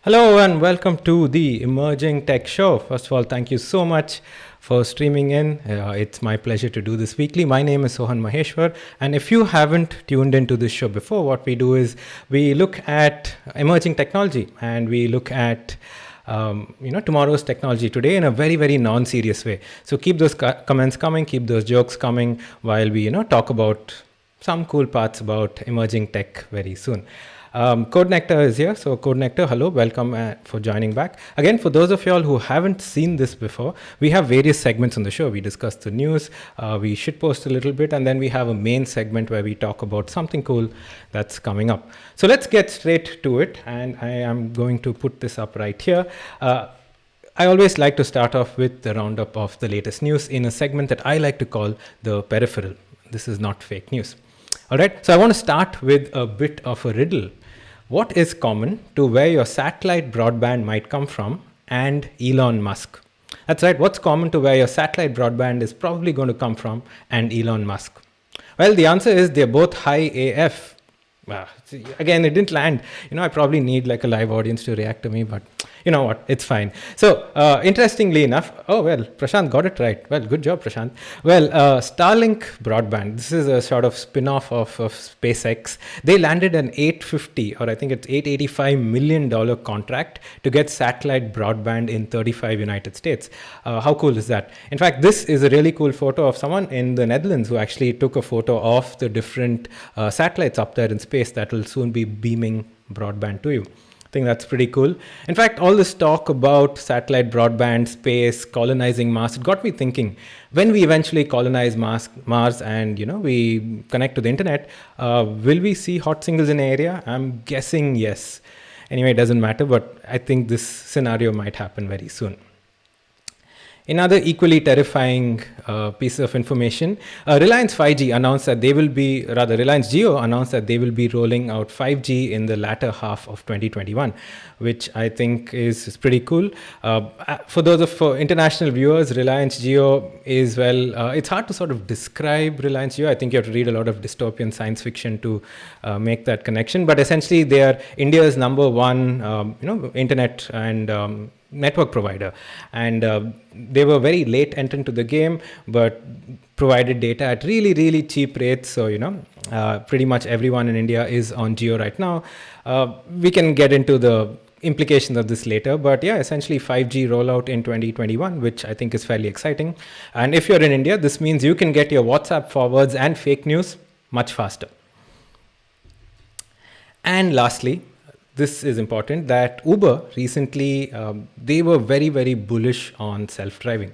Hello and welcome to the Emerging Tech Show. First of all, thank you so much for streaming in. It's my pleasure to do this weekly. My name is Sohan Maheshwar, and if you haven't tuned into this show before, what we do is we look at emerging technology and we look at tomorrow's technology today in a very, very non-serious way. So keep those comments coming, keep those jokes coming while we talk about some cool parts about emerging tech very soon. Code Nectar is here. So Code Nectar, hello, welcome for joining back. Again, for those of y'all who haven't seen this before, we have various segments on the show. We discuss the news, we shitpost a little bit, and then we have a main segment where we talk about something cool that's coming up. So let's get straight to it, and I am going to put this up right here. I always like to start off with the roundup of the latest news in a segment that I like to call the peripheral. This is not fake news. All right, so I want to start with a bit of a riddle. What is common to where your satellite broadband might come from and Elon Musk? That's right, what's common to where your satellite broadband is probably going to come from and Elon Musk? Well, the answer is they're both high AF. Again, it didn't land. I probably need like a live audience to react to me, but you know what, it's fine. So interestingly enough, Prashant got it right. Well, good job, Prashant. Well, Starlink Broadband, this is a sort of spin-off of SpaceX. They landed an $850, or I think it's $885 million contract to get satellite broadband in 35 United States. How cool is that? In fact, this is a really cool photo of someone in the Netherlands who actually took a photo of the different satellites up there in space that will soon be beaming broadband to you. I think that's pretty cool. In fact, all this talk about satellite broadband, space, colonizing Mars, it got me thinking, when we eventually colonize Mars and we connect to the internet, will we see hot singles in the area? I'm guessing yes. Anyway, it doesn't matter, but I think this scenario might happen very soon. Another equally terrifying piece of information, Reliance 5G announced that Reliance Jio announced that they will be rolling out 5G in the latter half of 2021, which I think is pretty cool. For international viewers, Reliance Jio is, it's hard to sort of describe Reliance Jio. I think you have to read a lot of dystopian science fiction to make that connection, but essentially they are India's number one, internet and network provider, and they were very late entrant to the game, but provided data at really, really cheap rates. So pretty much everyone in India is on Jio right now. We can get into the implications of this later, but yeah, essentially 5G rollout in 2021, which I think is fairly exciting. And if you're in India, this means you can get your WhatsApp forwards and fake news much faster. And lastly, this is important, that Uber recently, they were very, very bullish on self-driving.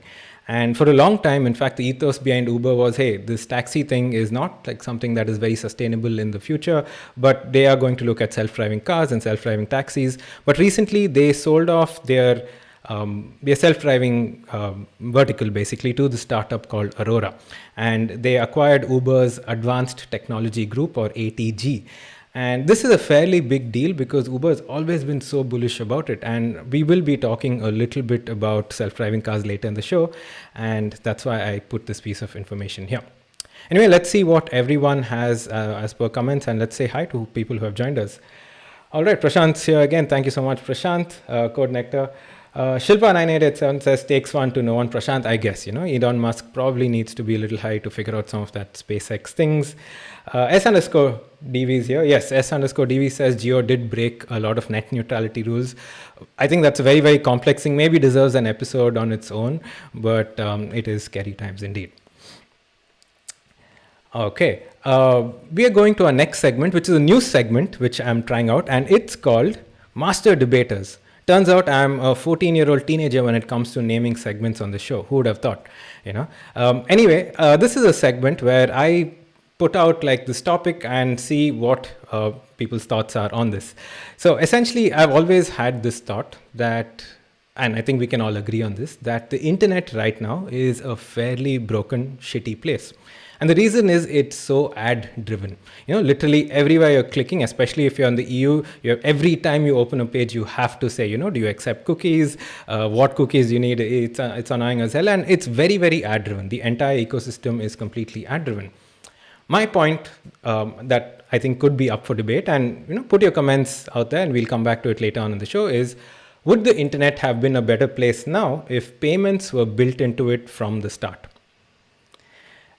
And for a long time, in fact, the ethos behind Uber was, hey, this taxi thing is not like something that is very sustainable in the future, but they are going to look at self-driving cars and self-driving taxis. But recently, they sold off their self-driving vertical basically to the startup called Aurora. And they acquired Uber's Advanced Technology Group, or ATG. And this is a fairly big deal because Uber has always been so bullish about it. And we will be talking a little bit about self-driving cars later in the show. And that's why I put this piece of information here. Anyway, let's see what everyone has as per comments. And let's say hi to people who have joined us. All right, Prashant's here again. Thank you so much, Prashant. Code Nectar. Shilpa 9887 says, takes one to know one. Prashant, I guess, Elon Musk probably needs to be a little high to figure out some of that SpaceX things. S_DV is here. Yes, S_DV says Geo did break a lot of net neutrality rules. I think that's a very, very complex thing. Maybe deserves an episode on its own, but it is scary times indeed. Okay, we are going to our next segment, which is a new segment, which I'm trying out, and it's called Master Debaters. Turns out I'm a 14-year-old teenager when it comes to naming segments on the show. Who would have thought, Anyway, this is a segment where I put out like this topic and see what people's thoughts are on this. So essentially, I've always had this thought that, and I think we can all agree on this, that the internet right now is a fairly broken, shitty place. And the reason is it's so ad driven. Literally everywhere you're clicking, especially if you're on the EU, every time you open a page, you have to say, do you accept cookies? What cookies you need? It's annoying as hell. And it's very, very ad driven. The entire ecosystem is completely ad driven. My point that I think could be up for debate, and put your comments out there, and we'll come back to it later on in the show, is would the internet have been a better place now if payments were built into it from the start?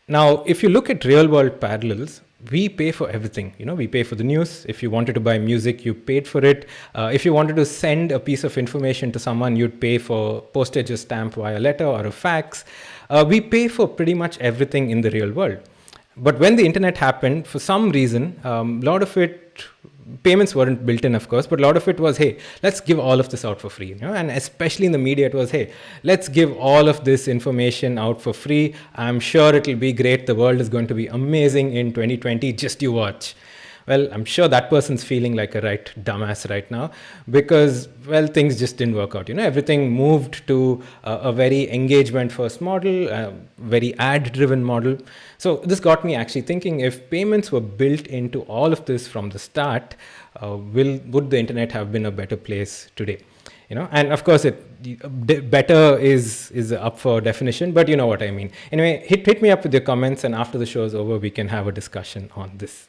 Now, if you look at real world parallels, we pay for everything. We pay for the news. If you wanted to buy music, you paid for it. If you wanted to send a piece of information to someone, you'd pay for postage or stamp via letter or a fax. We pay for pretty much everything in the real world. But when the internet happened, for some reason, a lot of it, payments weren't built in, of course, but a lot of it was, hey, let's give all of this out for free. And especially in the media, it was, hey, let's give all of this information out for free. I'm sure it'll be great. The world is going to be amazing in 2020. Just you watch. Well, I'm sure that person's feeling like a right dumbass right now because, well, things just didn't work out. Everything moved to a very engagement-first model, a very ad-driven model. So this got me actually thinking, if payments were built into all of this from the start, would the internet have been a better place today? And of course, better is up for definition, but you know what I mean. Anyway, hit me up with your comments, and after the show is over, we can have a discussion on this.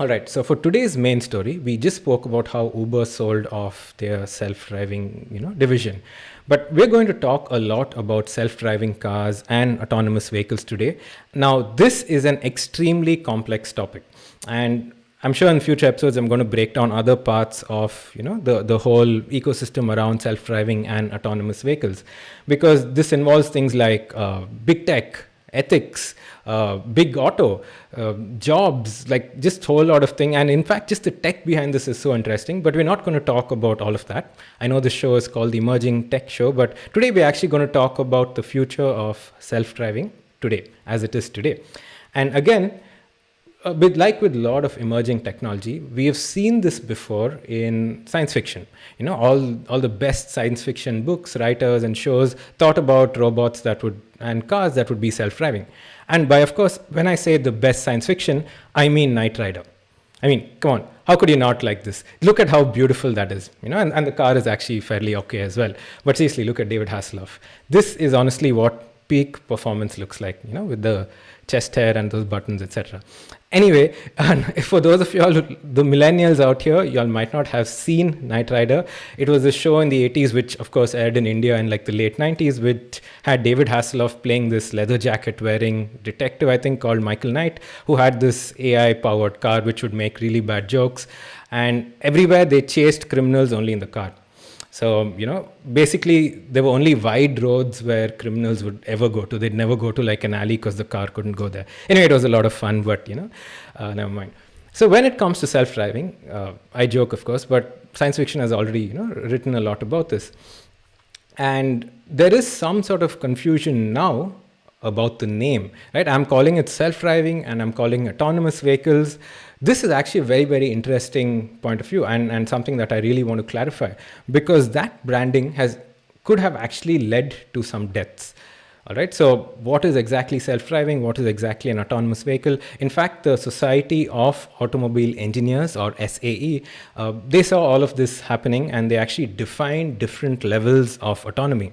All right, so for today's main story, we just spoke about how Uber sold off their self-driving, division. But we're going to talk a lot about self-driving cars and autonomous vehicles today. Now, this is an extremely complex topic, and I'm sure in future episodes, I'm going to break down other parts of, the whole ecosystem around self-driving and autonomous vehicles, because this involves things like big tech, ethics, big auto, jobs, like just a whole lot of things. And in fact, just the tech behind this is so interesting, but we're not going to talk about all of that. I know the show is called the Emerging Tech Show, but today we're actually going to talk about the future of self-driving today, as it is today. And again, with a lot of emerging technology, we have seen this before in science fiction. All the best science fiction books, writers, and shows thought about robots and cars that would be self-driving. And by, of course, when I say the best science fiction, I mean Knight Rider. I mean, come on, how could you not like this? Look at how beautiful that is, and the car is actually fairly okay as well. But seriously, look at David Hasselhoff. This is honestly what peak performance looks like, with the chest hair and those buttons, etc. Anyway, and for those of y'all, the millennials out here, y'all might not have seen Knight Rider. It was a show in the 80s, which of course aired in India in the late 90s, which had David Hasselhoff playing this leather jacket wearing detective, I think, called Michael Knight, who had this AI powered car, which would make really bad jokes. And everywhere they chased criminals only in the car. So, basically there were only wide roads where criminals would ever go to. They'd never go to an alley because the car couldn't go there. Anyway, it was a lot of fun, but, never mind. So when it comes to self-driving, I joke, of course, but science fiction has already, written a lot about this. And there is some sort of confusion now about the name, right? I'm calling it self-driving and I'm calling autonomous vehicles. This is actually a very, very interesting point of view and something that I really want to clarify, because that branding could have actually led to some deaths. All right, so what is exactly self-driving? What is exactly an autonomous vehicle? In fact, the Society of Automobile Engineers, or SAE, they saw all of this happening and they actually defined different levels of autonomy.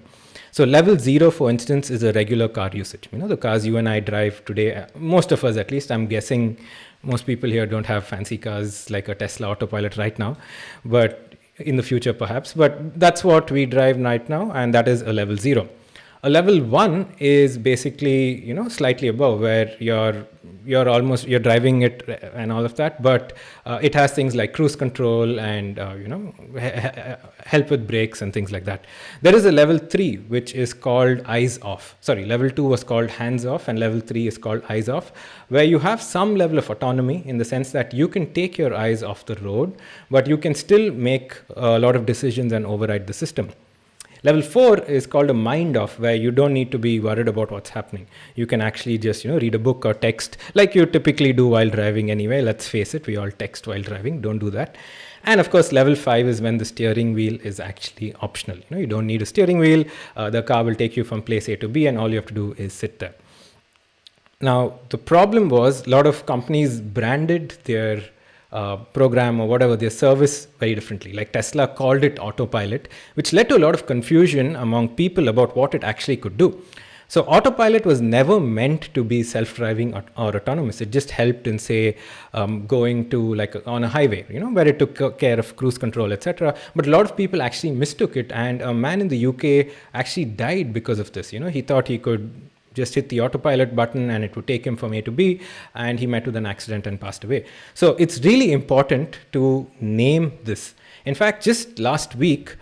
So level 0, for instance, is a regular car usage. The cars you and I drive today, most of us at least, I'm guessing most people here don't have fancy cars like a Tesla Autopilot right now, but in the future perhaps. But that's what we drive right now, and that is a level 0. A level 1 is basically, slightly above, where you're driving it and all of that, but it has things like cruise control and, help with brakes and things like that. There is a level 3, which is called eyes off. Sorry, level 2 was called hands off, and level 3 is called eyes off, where you have some level of autonomy in the sense that you can take your eyes off the road, but you can still make a lot of decisions and override the system. Level 4 is called a mind off, where you don't need to be worried about what's happening. You can actually just, read a book or text like you typically do while driving anyway. Let's face it, we all text while driving. Don't do that. And of course, level 5 is when the steering wheel is actually optional. You don't need a steering wheel. The car will take you from place A to B, and all you have to do is sit there. Now, the problem was a lot of companies branded their program or whatever, their service very differently. Like Tesla called it autopilot, which led to a lot of confusion among people about what it actually could do. So autopilot was never meant to be self-driving or autonomous. It just helped in, say, going to like on a highway, where it took care of cruise control, etc. But a lot of people actually mistook it, and a man in the UK actually died because of this. He thought he could just hit the autopilot button and it would take him from A to B, and he met with an accident and passed away. So it's really important to name this. In fact, just last week,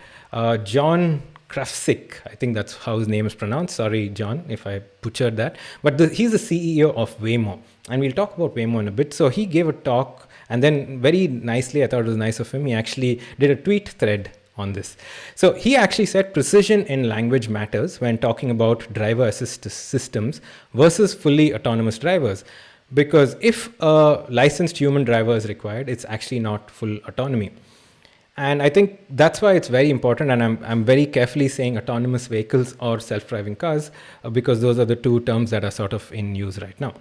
John Krafsik, I think that's how his name is pronounced. Sorry, John, if I butchered that. But he's the CEO of Waymo. And we'll talk about Waymo in a bit. So he gave a talk, and then very nicely, I thought it was nice of him, he actually did a tweet thread on this. So he actually said precision in language matters when talking about driver assist systems versus fully autonomous drivers. Because if a licensed human driver is required, it's actually not full autonomy. And I think that's why it's very important, and I'm very carefully saying autonomous vehicles or self-driving cars, because those are the two terms that are sort of in use right now.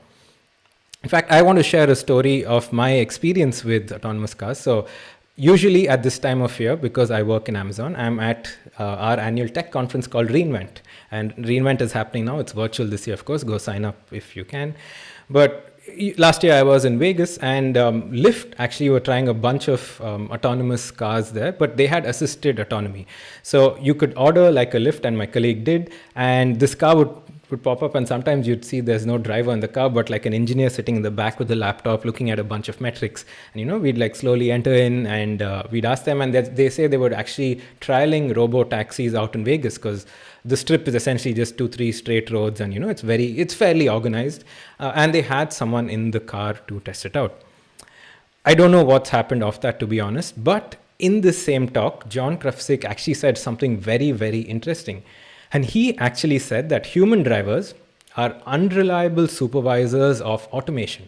In fact, I want to share a story of my experience with autonomous cars. So usually at this time of year, because I work in Amazon, I'm at our annual tech conference called reInvent. And reInvent is happening now. It's virtual this year, of course. Go sign up if you can. But last year I was in Vegas, and Lyft actually were trying a bunch of autonomous cars there, but they had assisted autonomy. So you could order like a Lyft, and my colleague did, and this car would pop up, and sometimes you'd see there's no driver in the car, but like an engineer sitting in the back with a laptop looking at a bunch of metrics. And we'd like slowly enter in, and we'd ask them, and they say they were actually trialing robo taxis out in Vegas, because the strip is essentially just 2-3 straight roads, and it's fairly organized, and they had someone in the car to test it out. I don't know what's happened off that, to be honest, but in this same talk, John Krafsik actually said something very, very interesting. And he actually said that human drivers are unreliable supervisors of automation.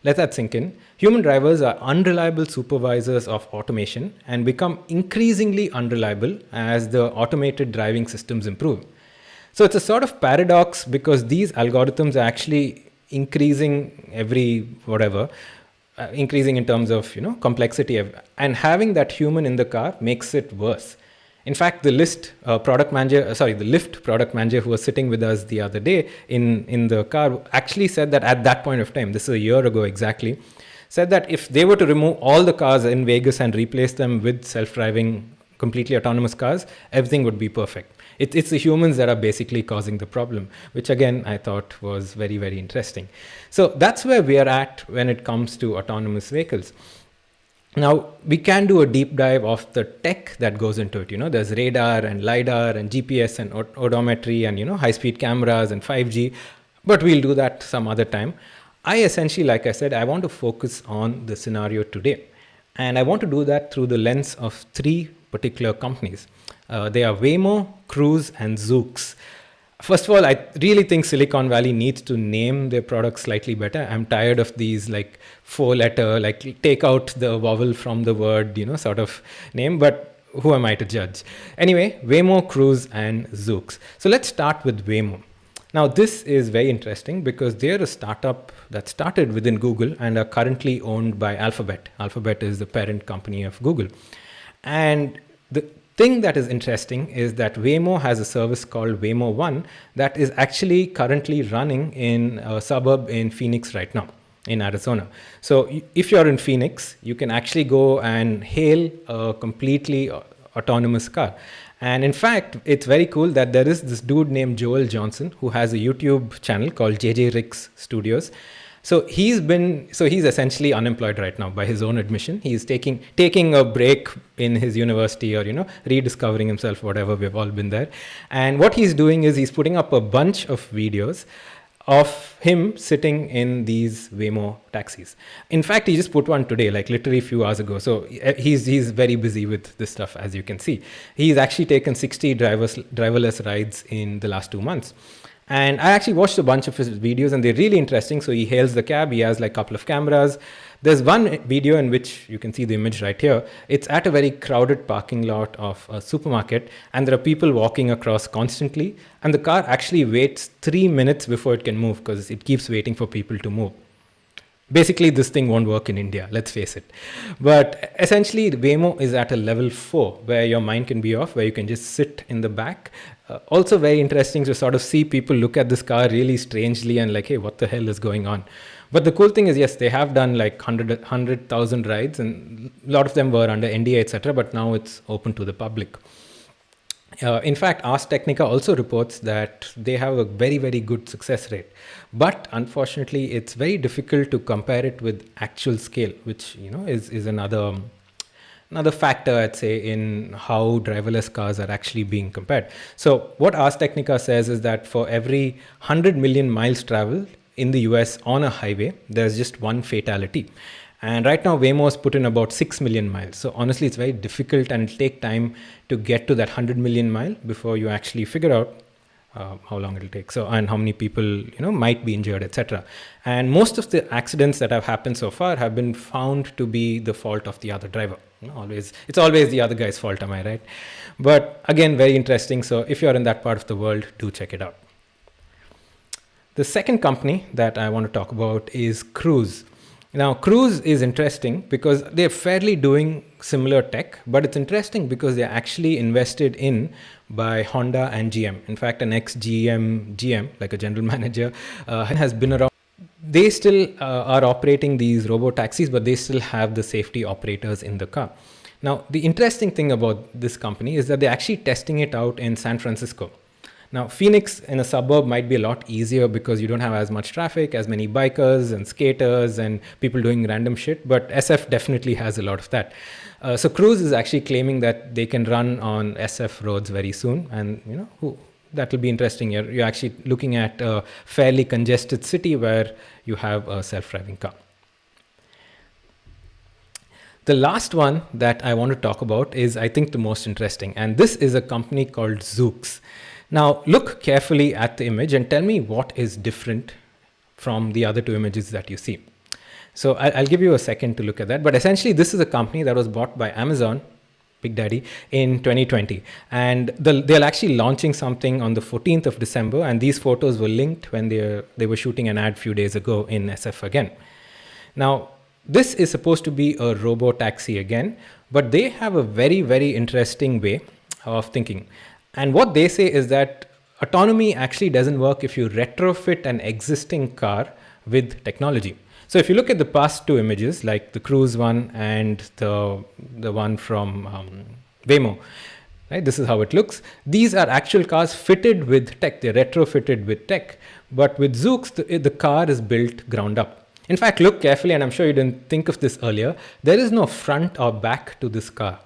Let that sink in. Human drivers are unreliable supervisors of automation and become increasingly unreliable as the automated driving systems improve. So it's a sort of paradox, because these algorithms are actually increasing increasing in terms of complexity, and having that human in the car makes it worse. In fact, the Lyft product manager who was sitting with us the other day in the car actually said that at that point of time, this is a year ago exactly, said that if they were to remove all the cars in Vegas and replace them with self-driving, completely autonomous cars, everything would be perfect. It's the humans that are basically causing the problem, which again, I thought was very, very interesting. So that's where we are at when it comes to autonomous vehicles. Now, we can do a deep dive of the tech that goes into it. There's radar and LiDAR and GPS and odometry and, high-speed cameras and 5G, but we'll do that some other time. I essentially, like I said, I want to focus on the scenario today. And I want to do that through the lens of 3 particular companies. They are Waymo, Cruz, and Zoox. First of all, I really think Silicon Valley needs to name their products slightly better. I'm tired of these like 4-letter, like take out the vowel from the word, sort of name, but who am I to judge? Anyway, Waymo, Cruz, and Zoox. So let's start with Waymo. Now, this is very interesting because they're a startup that started within Google and are currently owned by Alphabet. Alphabet is the parent company of Google. And the thing that is interesting is that Waymo has a service called Waymo One that is actually currently running in a suburb in Phoenix right now, in Arizona. So if you're in Phoenix, you can actually go and hail a completely autonomous car. And in fact, it's very cool that there is this dude named Joel Johnson who has a YouTube channel called JJ Ricks Studios. So he's essentially unemployed right now by his own admission. He's taking a break in his university or, rediscovering himself, whatever, we've all been there. And what he's doing is he's putting up a bunch of videos of him sitting in these Waymo taxis. In fact, he just put one today, like literally a few hours ago. So he's very busy with this stuff, as you can see. He's actually taken 60 driverless rides in the last 2 months. And I actually watched a bunch of his videos and they're really interesting. So he hails the cab, he has like a couple of cameras. There's one video in which you can see the image right here. It's at a very crowded parking lot of a supermarket and there are people walking across constantly. And the car actually waits 3 minutes before it can move because it keeps waiting for people to move. Basically, this thing won't work in India, let's face it. But essentially, Waymo is at a level 4 where your mind can be off, where you can just sit in the back. Also very interesting to sort of see people look at this car really strangely and like, hey, what the hell is going on? But the cool thing is, yes, they have done like 100,000 rides, and a lot of them were under NDA, etc. But now it's open to the public. In fact, Ars Technica also reports that they have a very, very good success rate. But unfortunately, it's very difficult to compare it with actual scale, which is another factor, I'd say, in how driverless cars are actually being compared. So what Ars Technica says is that for every 100 million miles traveled in the US on a highway, there's just one fatality. And right now, Waymo has put in about 6 million miles. So honestly, it's very difficult and it'll take time to get to that 100 million mile before you actually figure out how long it'll take. So, and how many people, might be injured, etc. And most of the accidents that have happened so far have been found to be the fault of the other driver. It's always the other guy's fault, am I right? But again, very interesting. So if you're in that part of the world, do check it out. The second company that I want to talk about is Cruz. Now, Cruz is interesting because they're fairly doing similar tech, but it's interesting because they're actually invested in by Honda and GM. In fact, an ex-GM, like a general manager, has been around. They still are operating these robo-taxis, but they still have the safety operators in the car. Now, the interesting thing about this company is that they're actually testing it out in San Francisco. Now, Phoenix in a suburb might be a lot easier because you don't have as much traffic, as many bikers and skaters and people doing random shit, but SF definitely has a lot of that. So Cruz is actually claiming that they can run on SF roads very soon, and that will be interesting. You're actually looking at a fairly congested city where you have a self-driving car. The last one that I want to talk about is, I think, the most interesting, and this is a company called Zoox. Now, look carefully at the image and tell me what is different from the other two images that you see. So I'll give you a second to look at that. But essentially, this is a company that was bought by Amazon, Big Daddy, in 2020. And they're actually launching something on the 14th of December. And these photos were linked when they were shooting an ad a few days ago in SF again. Now, this is supposed to be a robo-taxi again, but they have a very, very interesting way of thinking. And what they say is that autonomy actually doesn't work if you retrofit an existing car with technology. So if you look at the past two images, like the Cruz one and the one from Waymo, right? This is how it looks. These are actual cars fitted with tech. They're retrofitted with tech. But with Zoox, the car is built ground up. In fact, look carefully, and I'm sure you didn't think of this earlier. There is no front or back to this car.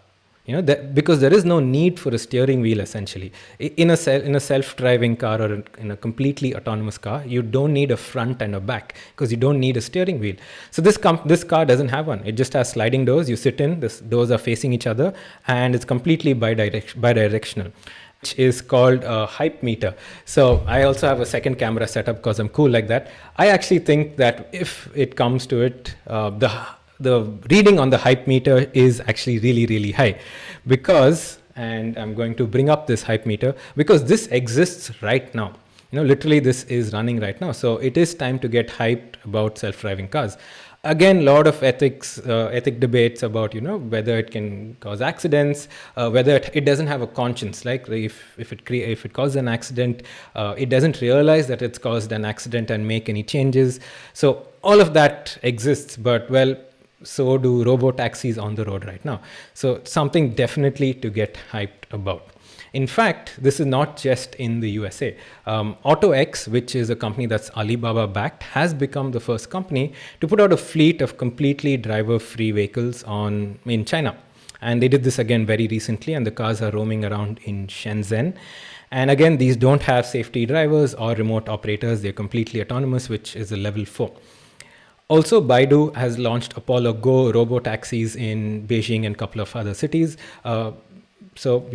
Because there is no need for a steering wheel, essentially. In a self-driving car or in a completely autonomous car, you don't need a front and a back because you don't need a steering wheel. So this car doesn't have one. It just has sliding doors. You sit in, the doors are facing each other, and it's completely bidirectional, which is called a hype meter. So I also have a second camera set up because I'm cool like that. I actually think that if it comes to it, the reading on the hype meter is actually really, really high because, and I'm going to bring up this hype meter because this exists right now. Literally this is running right now. So it is time to get hyped about self-driving cars. Again, a lot of ethic debates about, whether it can cause accidents, whether it doesn't have a conscience. Like if it causes an accident, it doesn't realize that it's caused an accident and make any changes. So all of that exists, but well, so do robo-taxis on the road right now. So something definitely to get hyped about. In fact, this is not just in the USA. AutoX, which is a company that's Alibaba backed, has become the first company to put out a fleet of completely driver-free vehicles in China. And they did this again very recently, and the cars are roaming around in Shenzhen. And again, these don't have safety drivers or remote operators. They're completely autonomous, which is a level 4. Also, Baidu has launched Apollo Go robo-taxis in Beijing and a couple of other cities. So,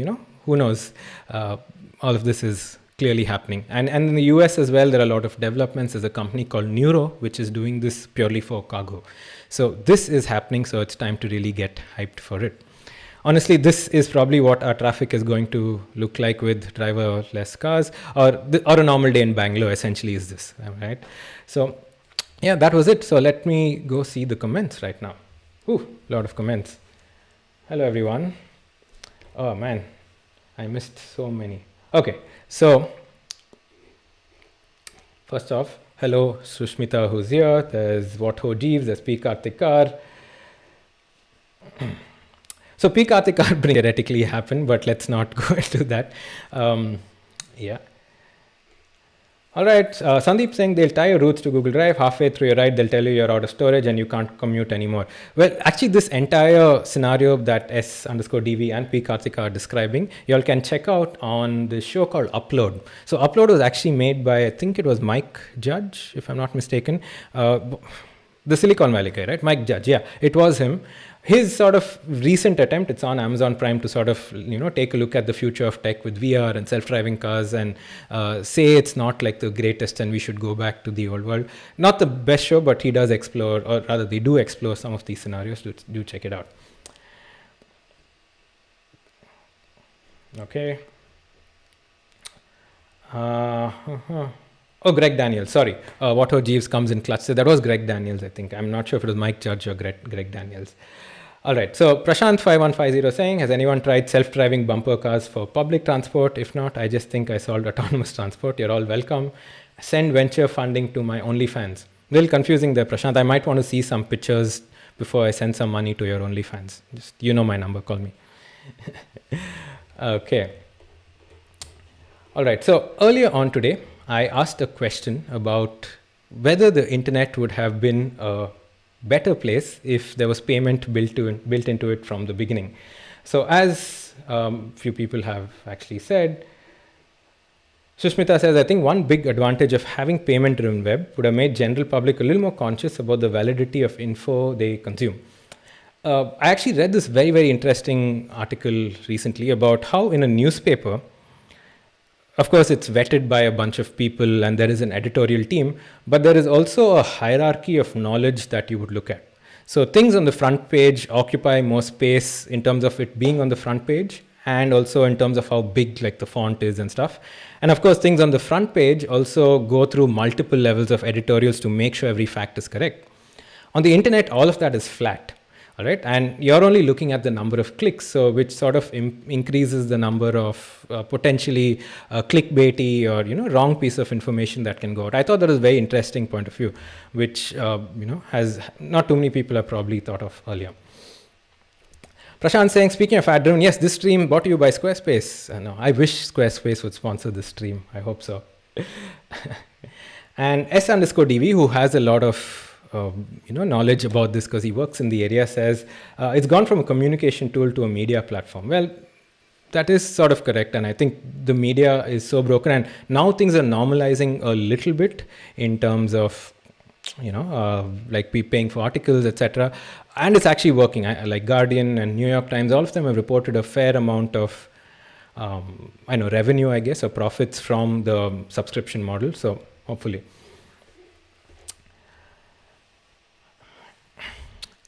who knows? All of this is clearly happening. And in the US as well, there are a lot of developments. There's a company called Neuro, which is doing this purely for cargo. So this is happening, so it's time to really get hyped for it. Honestly, this is probably what our traffic is going to look like with driverless cars, or a normal day in Bangalore essentially is this, right? So yeah, that was it. So let me go see the comments right now. Ooh, a lot of comments. Hello, everyone. Oh, man. I missed so many. Okay, so first off, hello Sushmita who's here. There's Watho Jeeves, there's P. Karthikar. So P. Karthikar theoretically happen, but let's not go into that. Yeah. All right, Sandeep saying they'll tie your routes to Google Drive. Halfway through your ride, they'll tell you you're out of storage and you can't commute anymore. Well, actually, this entire scenario that S_DV and P. Karthika are describing, you all can check out on this show called Upload. So Upload was actually made by, I think it was Mike Judge, if I'm not mistaken. The Silicon Valley guy, right? Mike Judge, yeah, it was him. His sort of recent attempt, it's on Amazon Prime, to sort of, take a look at the future of tech with VR and self-driving cars and say it's not like the greatest and we should go back to the old world. Not the best show, but he does explore, or rather they do explore some of these scenarios. Do check it out. Okay. Oh, Greg Daniels, sorry. Watho Jeeves comes in clutch. So that was Greg Daniels, I think. I'm not sure if it was Mike Judge or Greg Daniels. All right, so Prashant5150 saying, has anyone tried self-driving bumper cars for public transport? If not, I just think I solved autonomous transport. You're all welcome. Send venture funding to my OnlyFans. A little confusing there, Prashant. I might want to see some pictures before I send some money to your OnlyFans. Just, my number, call me. Okay. All right, so earlier on today, I asked a question about whether the internet would have been a better place if there was payment built into it from the beginning. So as few people have actually said, Sushmita says, I think one big advantage of having payment-driven web would have made general public a little more conscious about the validity of info they consume. I actually read this very, very interesting article recently about how in a newspaper, of course, it's vetted by a bunch of people and there is an editorial team, but there is also a hierarchy of knowledge that you would look at. So things on the front page occupy more space in terms of it being on the front page and also in terms of how big like the font is and stuff. And of course, things on the front page also go through multiple levels of editorials to make sure every fact is correct. On the internet, all of that is flat. All right, and you're only looking at the number of clicks, so which sort of increases the number of potentially clickbaity or wrong piece of information that can go out. I thought that was a very interesting point of view, which has not too many people have probably thought of earlier. Prashant saying, speaking of ad driven, yes, this stream brought to you by Squarespace. No, I wish Squarespace would sponsor this stream. I hope so. And S_DV, who has a lot of knowledge about this because he works in the area, says it's gone from a communication tool to a media platform. Well, that is sort of correct, and I think the media is so broken, and now things are normalizing a little bit in terms of like paying for articles, etc. And it's actually working. Like Guardian and New York Times, all of them have reported a fair amount of revenue, I guess, or profits from the subscription model. So hopefully.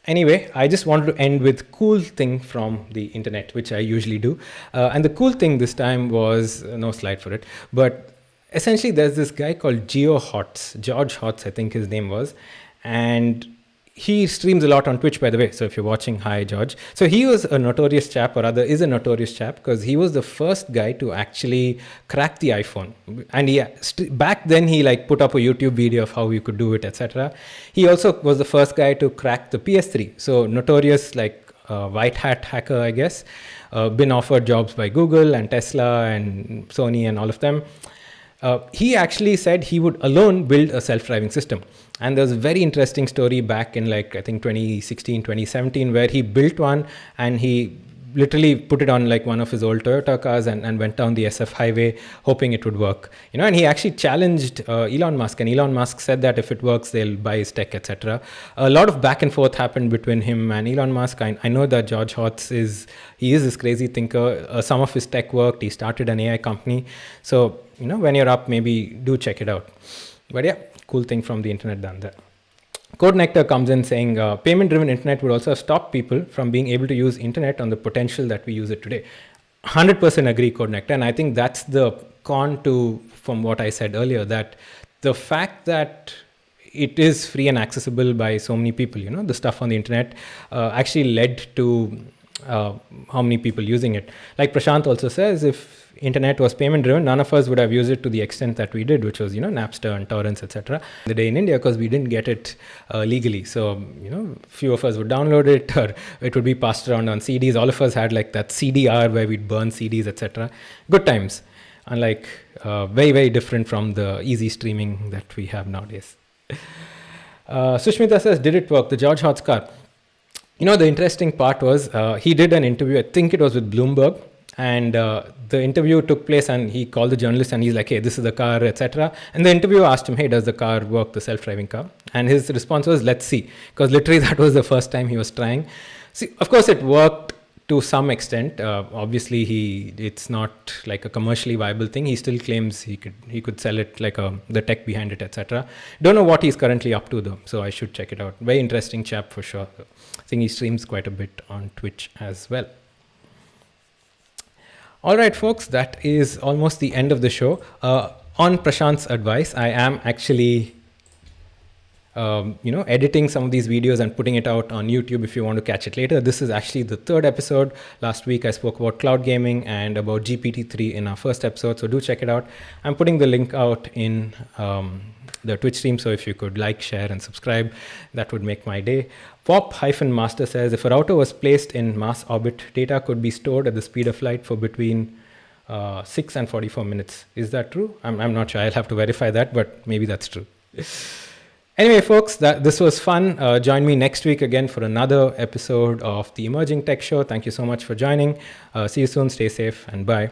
Anyway, I just wanted to end with cool thing from the internet, which I usually do. And the cool thing this time was, no slide for it, but essentially there's this guy called George Hotz, I think his name was. And he streams a lot on Twitch, by the way. So if you're watching, hi, George. So he was a notorious chap, or rather is a notorious chap, because he was the first guy to actually crack the iPhone. And back then he like put up a YouTube video of how you could do it, etc. He also was the first guy to crack the PS3. So notorious like white hat hacker, I guess. Been offered jobs by Google and Tesla and Sony and all of them. He actually said he would alone build a self-driving system. And there's a very interesting story back in like, I think 2016, 2017, where he built one and he literally put it on like one of his old Toyota cars and went down the SF highway hoping it would work. And he actually challenged Elon Musk, and Elon Musk said that if it works, they'll buy his tech, etc. A lot of back and forth happened between him and Elon Musk. I know that George Hotz is this crazy thinker. Some of his tech worked. He started an AI company. So, when you're up, maybe do check it out. But yeah, cool thing from the internet done there. Code Nectar comes in saying payment-driven internet would also stop people from being able to use internet on the potential that we use it today. 100% agree, Code Nectar. And I think that's the con from what I said earlier, that the fact that it is free and accessible by so many people, the stuff on the internet actually led to how many people using it. Like Prashant also says, if internet was payment driven, none of us would have used it to the extent that we did, which was, Napster and torrents, etc. The day in India, because we didn't get it legally. So, few of us would download it, or it would be passed around on CDs. All of us had like that CDR where we'd burn CDs, etc. Good times. Unlike very, very different from the easy streaming that we have nowadays. Sushmita says, did it work? The George Hotz car. The interesting part was he did an interview, I think it was with Bloomberg, and the interview took place and he called the journalist and he's like, hey, this is the car, etc. And the interviewer asked him, hey, does the car work, the self-driving car? And his response was, let's see. Because literally that was the first time he was trying. See, of course it worked to some extent. Obviously it's not like a commercially viable thing. He still claims he could sell it, like the tech behind it, etc. Don't know what he's currently up to though, so I should check it out. Very interesting chap for sure. I think he streams quite a bit on Twitch as well. All right, folks, that is almost the end of the show. On Prashant's advice, I am actually editing some of these videos and putting it out on YouTube if you want to catch it later. This is actually the third episode. Last week I spoke about cloud gaming and about GPT-3 in our first episode, so do check it out. I'm putting the link out in the Twitch stream, so if you could like, share, and subscribe, that would make my day. Pop-Master says, if a router was placed in mass orbit, data could be stored at the speed of light for between 6 and 44 minutes. Is that true? I'm not sure. I'll have to verify that, but maybe that's true. Anyway, folks, this was fun. Join me next week again for another episode of the Emerging Tech Show. Thank you so much for joining. See you soon. Stay safe, and bye.